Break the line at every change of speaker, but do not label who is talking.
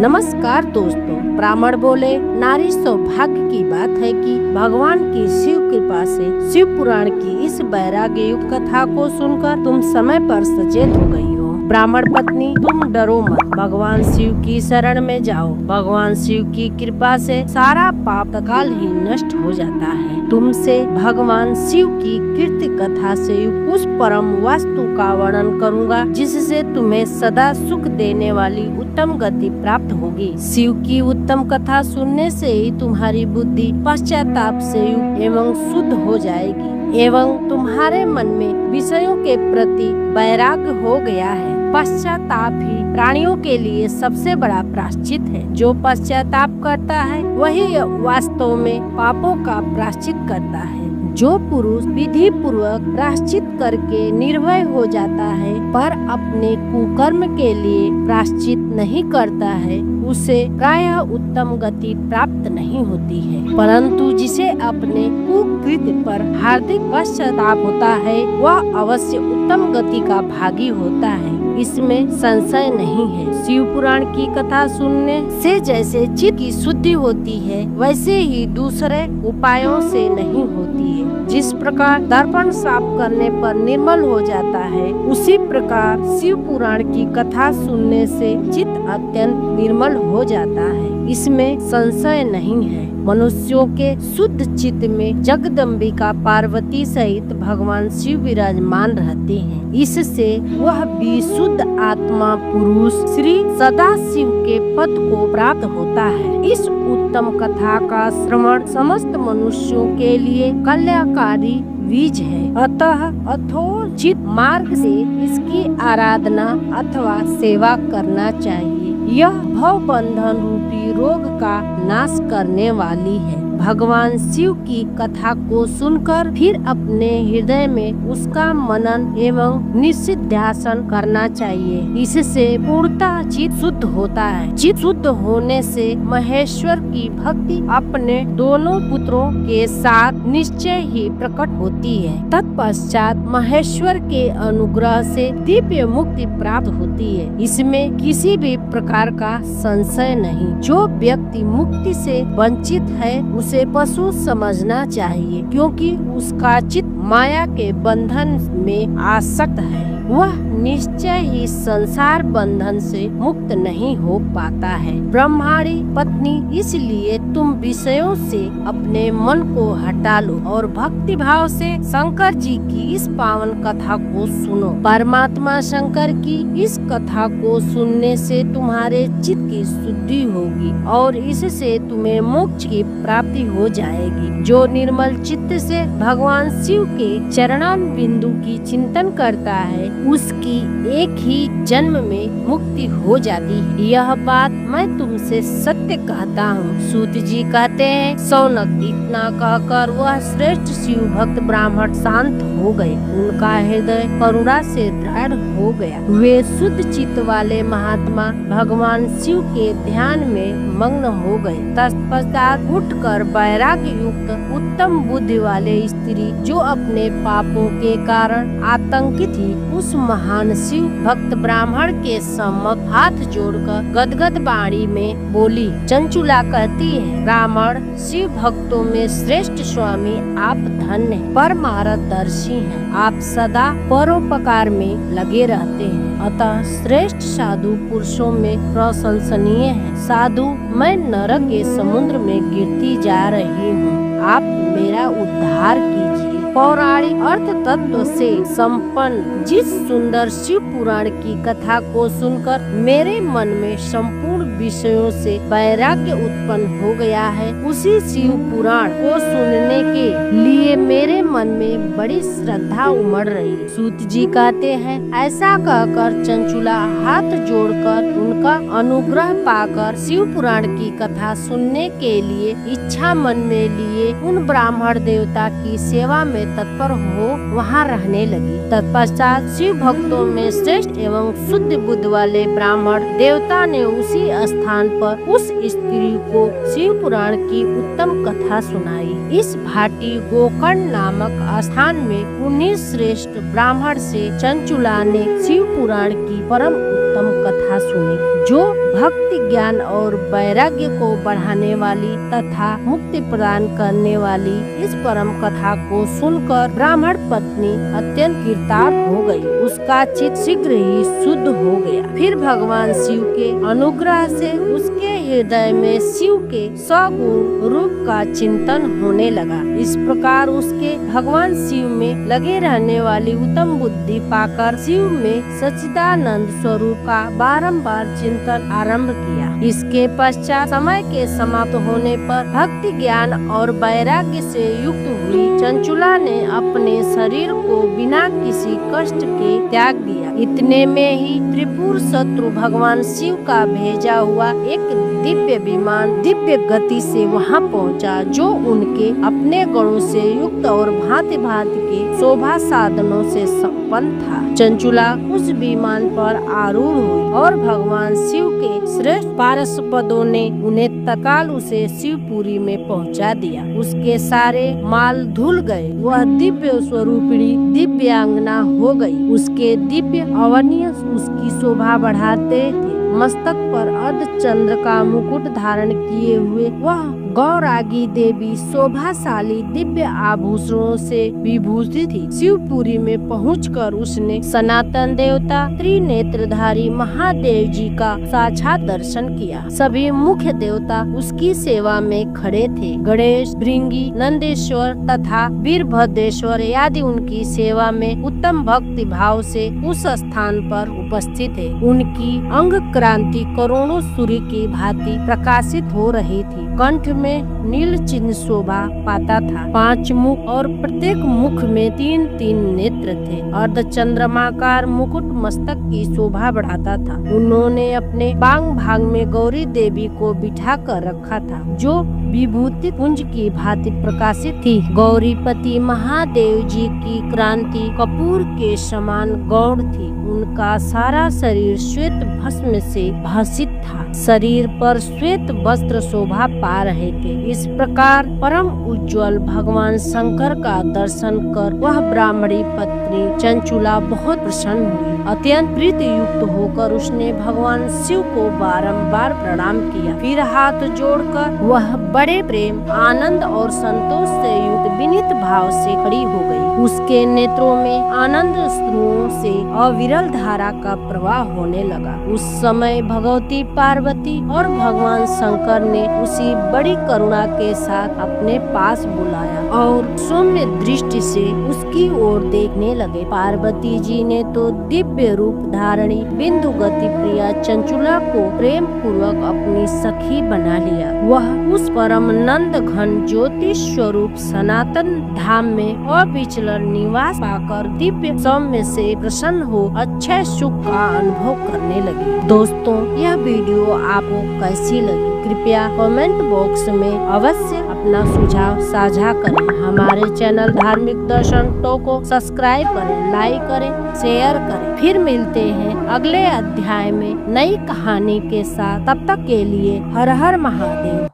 नमस्कार दोस्तों, ब्राह्मण बोले नारी सौभाग्य की बात है कि भगवान की शिव कृपा से शिव पुराण की इस वैराग्य युक्त कथा को सुनकर तुम समय पर सचेत हो गई हो। ब्राह्मण पत्नी, तुम डरो मत, भगवान शिव की शरण में जाओ। भगवान शिव की कृपा से सारा पाप तत्काल ही नष्ट हो जाता है। तुमसे भगवान शिव की कीर्ति कथा से उस परम वस्तु का वर्णन करूंगा जिससे तुम्हें सदा सुख देने वाली उत्तम गति प्राप्त होगी। शिव की उत्तम कथा सुनने से ही तुम्हारी बुद्धि पश्चाताप से युक्त एवं शुद्ध हो जाएगी एवं तुम्हारे मन में विषयों के प्रति वैराग्य हो गया है। पश्चाताप ही प्राणियों के लिए सबसे बड़ा प्रायश्चित है। जो पश्चाताप करता है वही वास्तव में पापों का प्रायश्चित करता है। जो पुरुष विधि पूर्वक प्रायश्चित करके निर्भय हो जाता है पर अपने कुकर्म के लिए प्रायश्चित नहीं करता है, उसे प्रायः उत्तम गति प्राप्त नहीं होती है। परंतु जिसे अपने कुकृत्य पर हार्दिक पश्चाताप होता है वह अवश्य उत्तम गति का भागी होता है, इसमें संशय नहीं है। शिव पुराण की कथा सुनने से जैसे चित्त की शुद्धि होती है वैसे ही दूसरे उपायों से नहीं होती है। जिस प्रकार दर्पण साफ करने पर निर्मल हो जाता है, उसी प्रकार शिव पुराण की कथा सुनने से चित्त अत्यंत निर्मल हो जाता है, इसमें संशय नहीं है। मनुष्यों के शुद्ध चित्त में जगदम्बिका पार्वती सहित भगवान शिव विराजमान रहते हैं। इससे वह विशुद्ध आत्मा पुरुष श्री सदाशिव के पद को प्राप्त होता है। इस उत्तम कथा का श्रवण समस्त मनुष्यों के लिए कल्याणकारी बीज है। अतः यथोचित मार्ग से इसकी आराधना अथवा सेवा करना चाहिए। यह भव बंधन रूपी रोग का नाश करने वाली है। भगवान शिव की कथा को सुनकर फिर अपने हृदय में उसका मनन एवं निधिध्यासन करना चाहिए। इससे पूर्णतः चित्त शुद्ध होता है। चित्त शुद्ध होने से महेश्वर की भक्ति अपने दोनों पुत्रों के साथ निश्चय ही प्रकट होती है। तत्पश्चात महेश्वर के अनुग्रह से दिव्य मुक्ति प्राप्त होती है, इसमें किसी भी प्रकार का संशय नहीं। जो व्यक्ति मुक्ति से वंचित है उसे पशु समझना चाहिए, क्योंकि उसका चित्त माया के बंधन में आसक्त है। वह निश्चय ही संसार बंधन से मुक्त नहीं हो पाता है। ब्रह्माणी पत्नी, इसलिए तुम विषयों से अपने मन को हटा लो और भक्ति भाव से शंकर जी की इस पावन कथा को सुनो। परमात्मा शंकर की इस कथा को सुनने से तुम्हारे चित्त की शुद्धि होगी और इससे तुम्हें मोक्ष की प्राप्ति हो जाएगी। जो निर्मल चित्त से भगवान शिव के चरणान बिंदु की चिंतन करता है उसकी एक ही जन्म में मुक्ति हो जाती है। यह बात मैं तुमसे सत्य कहता हूँ। सूत जी कहते हैं, सौनक, इतना कहकर वह श्रेष्ठ शिव भक्त ब्राह्मण शांत हो गए। उनका हृदय करुणा से दृढ़ हो गया। वे शुद्ध चित्त वाले महात्मा भगवान शिव के ध्यान में मग्न हो गए। तत्पश्चात उठकर वैराग्य युक्त उत्तम बुद्धि वाले स्त्री जो अपने पापों के कारण आतंकित थी, उस महान शिव भक्त ब्राह्मण के सम्मुख हाथ जोड़कर गदगद वाणी में बोली। चंचुला कहती है, ब्राह्मण शिव भक्तों में श्रेष्ठ स्वामी आप धन्य हैं, परमारदर्शी हैं। आप सदा परोपकार में लगे रहते हैं, अतः श्रेष्ठ साधु पुरुषों में प्रशंसनीय है। साधु, मैं नरक के समुद्र में गिरती जा रही हूँ, आप मेरा उद्धार कीजिए। पौराणिक अर्थ तत्व से संपन्न जिस सुंदर शिव पुराण की कथा को सुनकर मेरे मन में संपूर्ण विषयों से वैराग्य उत्पन्न हो गया है, उसी शिव पुराण को सुनने के लिए मेरे मन में बड़ी श्रद्धा उमड़ रही है। सूत जी कहते हैं, ऐसा कहकर चंचुला हाथ जोड़कर उनका अनुग्रह पाकर शिव पुराण की कथा सुनने के लिए इच्छा मन में लिए उन ब्राह्मण देवता की सेवा में तत्पर हो वहाँ रहने लगी। तत्पश्चात शिव भक्तों में श्रेष्ठ एवं शुद्ध बुद्धि वाले ब्राह्मण देवता ने उसी स्थान पर उस स्त्री को शिव पुराण की उत्तम कथा सुनाई। इस भाटी गोकर्ण नामक स्थान में उन्हीं श्रेष्ठ ब्राह्मण से चंचुला ने शिव पुराण की परम उत्तम कथा सुनी जो भक्ति ज्ञान और वैराग्य को बढ़ाने वाली तथा मुक्ति प्रदान करने वाली। इस परम कथा को सुनकर ब्राह्मण पत्नी अत्यंत कृतार्थ हो गई। उसका चित्त शीघ्र ही शुद्ध हो गया। फिर भगवान शिव के अनुग्रह से उसके हृदय में शिव के सगुण रूप का चिंतन होने लगा। इस प्रकार उसके भगवान शिव में लगे रहने वाली उत्तम बुद्धि पाकर शिव में सच्चिदानंद स्वरूप का बारंबार चिंतन आरंभ किया। इसके पश्चात समय के समाप्त होने पर भक्ति ज्ञान और वैराग्य से युक्त हुई चंचुला ने अपने शरीर को बिना किसी कष्ट के त्याग दिया। इतने में ही त्रिपुर शत्रु भगवान शिव का भेजा हुआ एक दिव्य विमान दिव्य गति से वहां पहुंचा, जो उनके अपने गणों से युक्त और भांति भांति के शोभा साधनों से संपन्न था। चंचुला उस विमान पर आरूढ़ हुई और भगवान शिव के श्रेष्ठ पार्षदों ने उन्हें तत्काल उसे शिवपुरी में पहुंचा दिया। उसके सारे माल धुल गए। वह दिव्य स्वरूपिणी दिव्यांगना हो गई। उसके दिव्य अवनीय उसकी शोभा बढ़ाते थे। मस्तक पर अर्ध चंद्र का मुकुट धारण किए हुए वह गौरागी देवी शोभाशाली दिव्य आभूषणों से विभूषित थी। शिवपुरी में पहुंचकर उसने सनातन देवता त्रिनेत्रधारी महादेव जी का साक्षात दर्शन किया। सभी मुख्य देवता उसकी सेवा में खड़े थे। गणेश, भृंगी, नंदेश्वर तथा वीरभद्रेश्वर आदि उनकी सेवा में उत्तम भक्ति भाव से उस स्थान पर उपस्थित थे। उनकी अंग क्रांति करोड़ों सूर्य की भांति प्रकाशित हो रही थी। कंठ में नील चिन्ह शोभा पाता था। 5 मुख और प्रत्येक मुख में 3-3 नेत्र थे। अर्ध चंद्रमाकार मुकुट मस्तक की शोभा बढ़ाता था। उन्होंने अपने बांग भाग में गौरी देवी को बिठा कर रखा था, जो विभूति पुंज की भांति प्रकाशित थी। गौरीपति महादेव जी की क्रांति कपूर के समान गौड़ थी। उनका सारा शरीर श्वेत भस्म से भासित था। शरीर पर श्वेत वस्त्र शोभा पा रहे थे। इस प्रकार परम उज्ज्वल भगवान शंकर का दर्शन कर वह ब्राह्मणी पत्नी चंचुला बहुत प्रसन्न हुई। अत्यंत प्रीति युक्त होकर उसने भगवान शिव को बारंबार प्रणाम किया। फिर हाथ जोड़कर वह बड़े प्रेम, आनंद और संतोष से युक्त विनीत भाव से खड़ी हो गई। उसके नेत्रों में आनंद अश्रुओं से अविरल धारा का प्रवाह होने लगा। उस समय भगवती पार्वती और भगवान शंकर ने उसी बड़ी करुणा के साथ अपने पास बुलाया और सौम्य दृष्टि से उसकी ओर देखने लगे। पार्वती जी ने तो दिव्य रूप धारणी बिंदु गति प्रिया चंचुला को प्रेम पूर्वक अपनी सखी बना लिया। वह उस परम नंद घन ज्योति स्वरूप सनातन धाम में अविचल निवास पाकर दिव्य सौम्य से प्रसन्न हो अच्छे सुख का अनुभव करने लगी। दोस्तों, यह वीडियो आपको कैसी लगी? कृपया कमेंट बॉक्स में अवश्य अपना सुझाव साझा करें। हमारे चैनल धार्मिक दर्शन टो को सब्सक्राइब करें, लाइक करें, शेयर करें। फिर मिलते हैं अगले अध्याय में नई कहानी के साथ। तब तक के लिए हर हर महादेव।